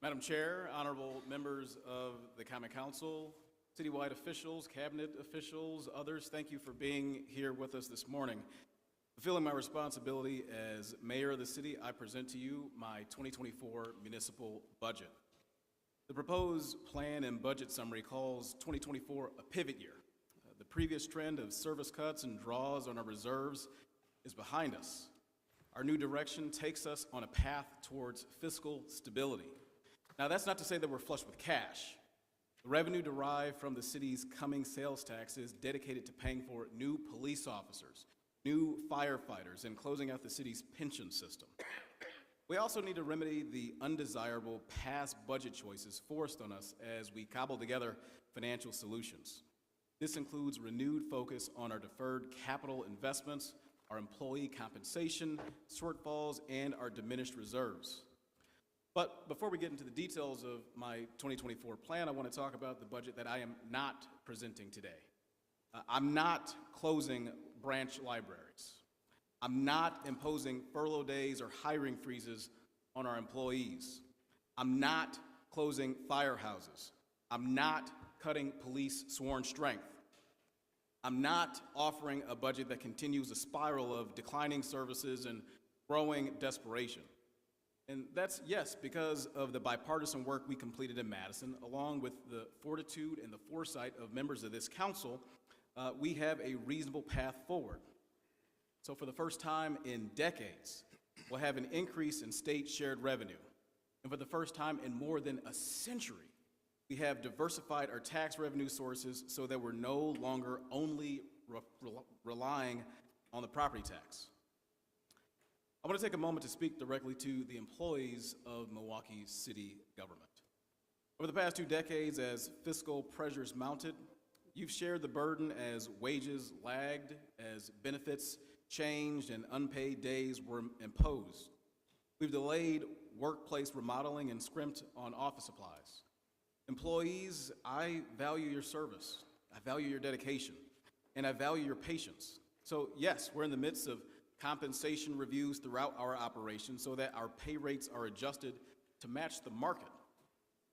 Madam Chair, honorable members of the Common Council, citywide officials, cabinet officials, others, thank you for being here with us this morning. Fulfilling my responsibility as mayor of the city, I present to you my 2024 municipal budget. The proposed plan and budget summary calls 2024 a pivot year. The previous trend of service cuts and draws on our reserves is behind us. Our new direction takes us on a path towards fiscal stability. Now, that's not to say that we're flush with cash. The revenue derived from the city's coming sales tax is dedicated to paying for new police officers, new firefighters, and closing out the city's pension system. We also need to remedy the undesirable past budget choices forced on us as we cobble together financial solutions. This includes renewed focus on our deferred capital investments, our employee compensation shortfalls, and our diminished reserves. But before we get into the details of my 2024 plan, I want to talk about the budget that I am not presenting today. I'm not closing branch libraries. I'm not imposing furlough days or hiring freezes on our employees. I'm not closing firehouses. I'm not cutting police sworn strength. I'm not offering a budget that continues a spiral of declining services and growing desperation. And that's, yes, because of the bipartisan work we completed in Madison, along with the fortitude and the foresight of members of this council, we have a reasonable path forward. So for the first time in decades, we'll have an increase in state shared revenue. And for the first time in more than a century, we have diversified our tax revenue sources so that we're no longer only relying on the property tax. I want to take a moment to speak directly to the employees of Milwaukee city government. Over the past 2 decades, as fiscal pressures mounted, you've shared the burden as wages lagged, as benefits changed, and unpaid days were imposed. We've delayed workplace remodeling and scrimped on office supplies. Employees, I value your service, I value your dedication, and I value your patience. So yes, we're in the midst of compensation reviews throughout our operation so that our pay rates are adjusted to match the market.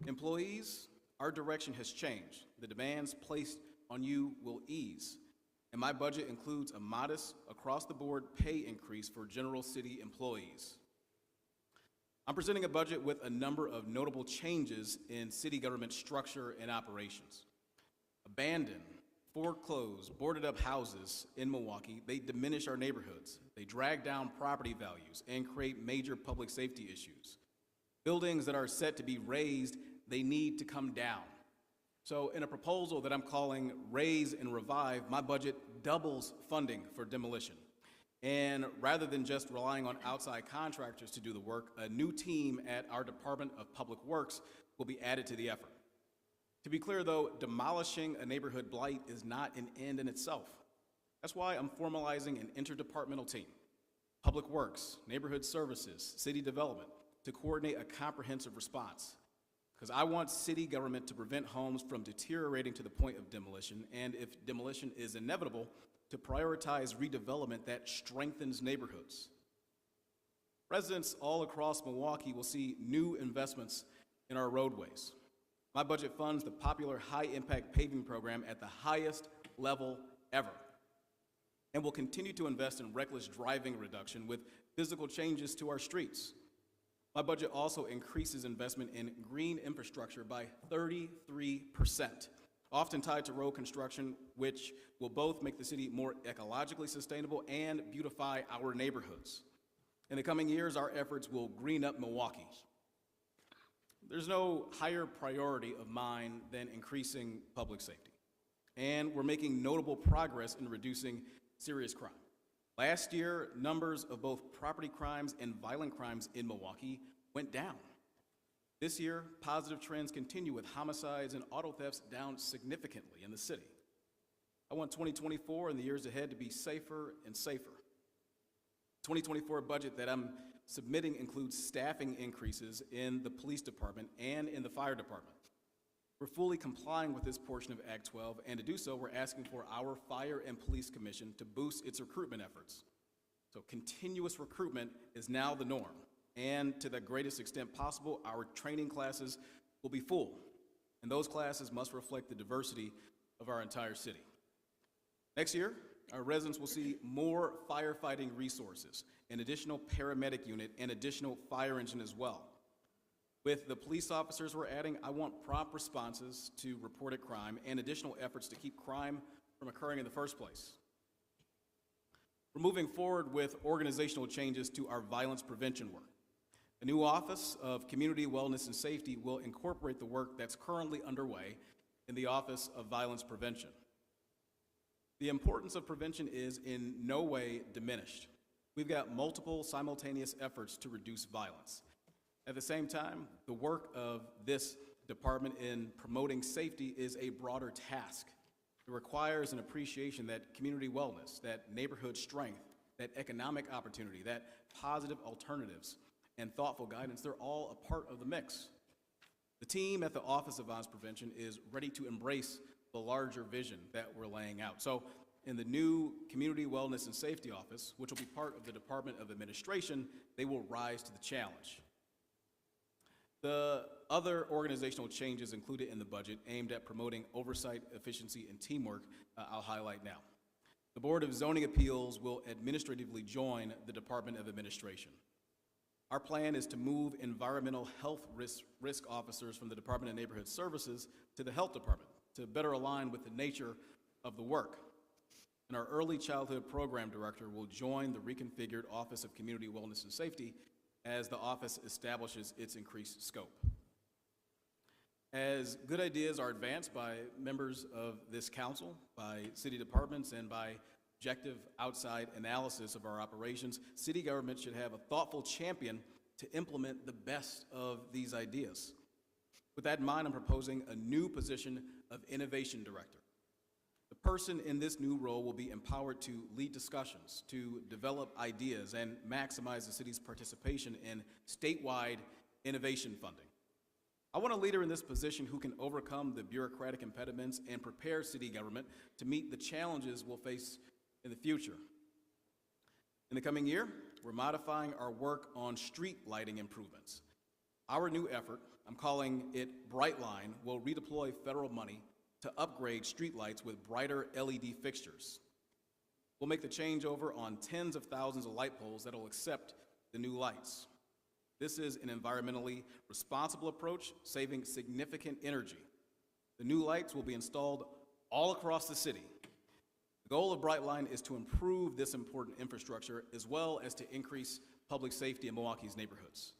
Employees, our direction has changed. The demands placed on you will ease. And my budget includes a modest, across-the-board pay increase for general city employees. I'm presenting a budget with a number of notable changes in city government structure and operations. Abandoned, foreclosed, boarded up houses in Milwaukee, they diminish our neighborhoods. They drag down property values and create major public safety issues. Buildings that are set to be raised, they need to come down. So in a proposal that I'm calling Raise and Revive, my budget doubles funding for demolition. And rather than just relying on outside contractors to do the work, a new team at our Department of Public Works will be added to the effort. To be clear, though, demolishing a neighborhood blight is not an end in itself. That's why I'm formalizing an interdepartmental team, Public Works, Neighborhood Services, City Development, to coordinate a comprehensive response. Because I want city government to prevent homes from deteriorating to the point of demolition, and if demolition is inevitable, to prioritize redevelopment that strengthens neighborhoods. Residents all across Milwaukee will see new investments in our roadways. My budget funds the popular high-impact paving program at the highest level ever, and will continue to invest in reckless driving reduction with physical changes to our streets. My budget also increases investment in green infrastructure by 33%, often tied to road construction, which will both make the city more ecologically sustainable and beautify our neighborhoods. In the coming years, our efforts will green up Milwaukee. There's no higher priority of mine than increasing public safety. And we're making notable progress in reducing serious crime. Last year, numbers of both property crimes and violent crimes in Milwaukee went down. This year, positive trends continue with homicides and auto thefts down significantly in the city. I want 2024 and the years ahead to be safer and safer. 2024 budget that I'm submitting includes staffing increases in the police department and in the fire department. We're fully complying with this portion of Act 12, and to do so, we're asking for our Fire and Police Commission to boost its recruitment efforts. So continuous recruitment is now the norm. and to the greatest extent possible, our training classes will be full, and those classes must reflect the diversity of our entire city. Next year, our residents will see more firefighting resources, an additional paramedic unit, and additional fire engine as well. With the police officers we're adding, I want prompt responses to reported crime and additional efforts to keep crime from occurring in the first place. We're moving forward with organizational changes to our violence prevention work. The new Office of Community Wellness and Safety will incorporate the work that's currently underway in the Office of Violence Prevention. The importance of prevention is in no way diminished. We've got multiple simultaneous efforts to reduce violence. At the same time, the work of this department in promoting safety is a broader task. It requires an appreciation that community wellness, that neighborhood strength, that economic opportunity, that positive alternatives, and thoughtful guidance, they're all a part of the mix. The team at the Office of Violence Prevention is ready to embrace the larger vision that we're laying out. So in the new Community Wellness and Safety Office, which will be part of the Department of Administration, they will rise to the challenge. The other organizational changes included in the budget aimed at promoting oversight, efficiency, and teamwork, I'll highlight now. The Board of Zoning Appeals will administratively join the Department of Administration. Our plan is to move environmental health risk officers from the Department of Neighborhood Services to the Health Department to better align with the nature of the work. And our Early Childhood Program Director will join the reconfigured Office of Community Wellness and Safety as the office establishes its increased scope. As good ideas are advanced by members of this council, by city departments, and by objective outside analysis of our operations, city government should have a thoughtful champion to implement the best of these ideas. With that in mind, I'm proposing a new position of Innovation Director. The person in this new role will be empowered to lead discussions, to develop ideas, and maximize the city's participation in statewide innovation funding. I want a leader in this position who can overcome the bureaucratic impediments and prepare city government to meet the challenges we'll face in the future. In the coming year, we're modifying our work on street lighting improvements. Our new effort, I'm calling it Bright Line, will redeploy federal money to upgrade streetlights with brighter LED fixtures. We'll make the changeover on tens of thousands of light poles that will accept the new lights. This is an environmentally responsible approach, saving significant energy. The new lights will be installed all across the city. The goal of Brightline is to improve this important infrastructure as well as to increase public safety in Milwaukee's neighborhoods.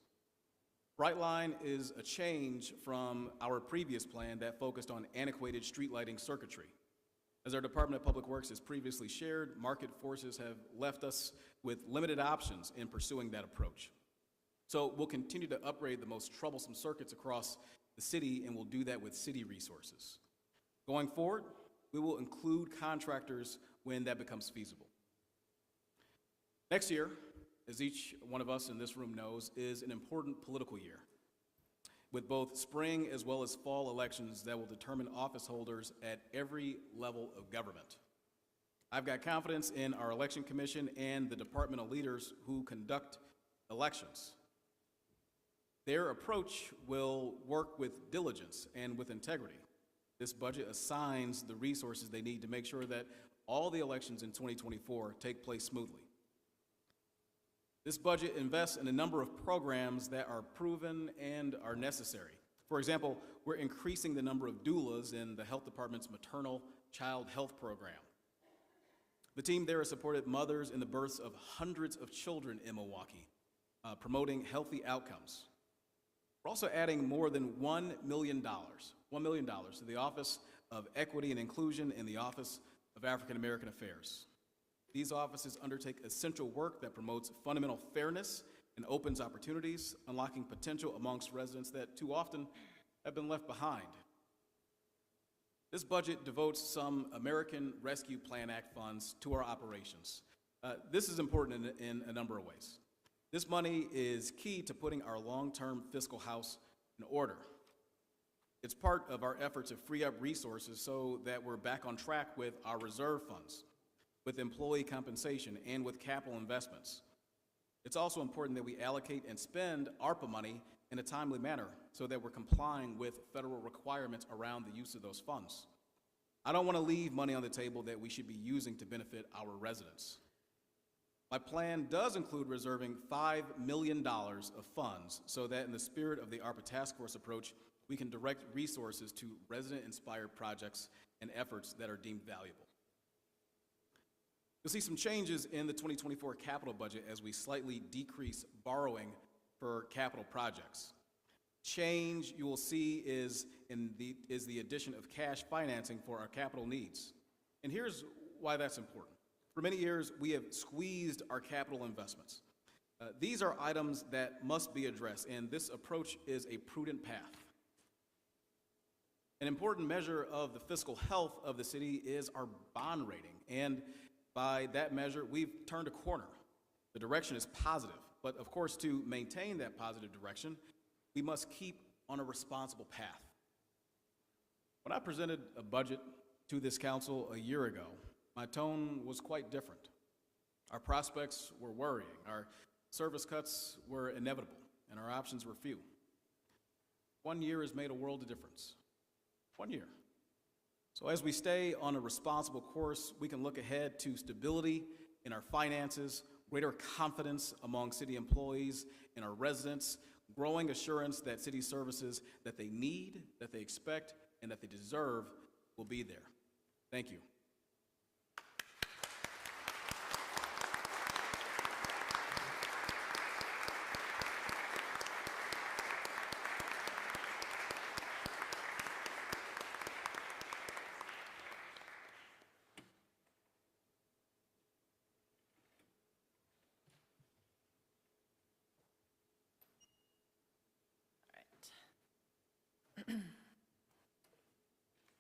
Brightline is a change from our previous plan that focused on antiquated street lighting circuitry. As our Department of Public Works has previously shared, market forces have left us with limited options in pursuing that approach. So we'll continue to upgrade the most troublesome circuits across the city, and we'll do that with city resources. Going forward, we will include contractors when that becomes feasible. Next year, as each one of us in this room knows, is an important political year, with both spring as well as fall elections that will determine office holders at every level of government. I've got confidence in our election commission and the departmental leaders who conduct elections. Their approach will work with diligence and with integrity. This budget assigns the resources they need to make sure that all the elections in 2024 take place smoothly. This budget invests in a number of programs that are proven and are necessary. For example, we're increasing the number of doulas in the health department's maternal child health program. The team there has supported mothers in the births of hundreds of children in Milwaukee, promoting healthy outcomes. We're also adding more than $1 million to the Office of Equity and Inclusion and the Office of African American Affairs. These offices undertake essential work that promotes fundamental fairness and opens opportunities, unlocking potential amongst residents that too often have been left behind. This budget devotes some American Rescue Plan Act funds to our operations. This is important in a number of ways. This money is key to putting our long-term fiscal house in order. It's part of our effort to free up resources so that we're back on track with our reserve funds, with employee compensation, and with capital investments. It's also important that we allocate and spend ARPA money in a timely manner so that we're complying with federal requirements around the use of those funds. I don't want to leave money on the table that we should be using to benefit our residents. My plan does include reserving $5 million of funds so that in the spirit of the ARPA Task Force approach, we can direct resources to resident-inspired projects and efforts that are deemed valuable. You'll see some changes in the 2024 capital budget as we slightly decrease borrowing for capital projects. Change you will see is the addition of cash financing for our capital needs. And here's why that's important. For many years, we have squeezed our capital investments. These are items that must be addressed, and this approach is a prudent path. An important measure of the fiscal health of the city is our bond rating, and by that measure, we've turned a corner. The direction is positive, but of course, to maintain that positive direction, we must keep on a responsible path. When I presented a budget to this council a year ago, my tone was quite different. Our prospects were worrying, our service cuts were inevitable, and our options were few. 1 year has made a world of difference. 1 year. So as we stay on a responsible course, we can look ahead to stability in our finances, greater confidence among city employees and our residents, growing assurance that city services that they need, that they expect, and that they deserve will be there. Thank you.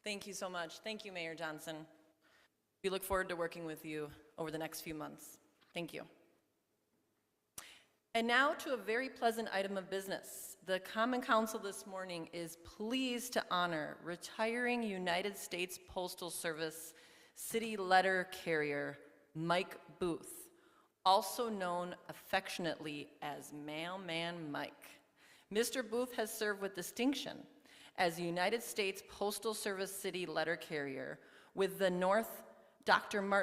Thank you so much. Thank you, Mayor Johnson. We look forward to working with you over the next few months. Thank you. And now to a very pleasant item of business. The Common Council this morning is pleased to honor retiring United States Postal Service City Letter Carrier Mike Booth, also known affectionately as Mailman Mike. Mr. Booth has served with distinction as a United States Postal Service City Letter Carrier with the Dr. Martin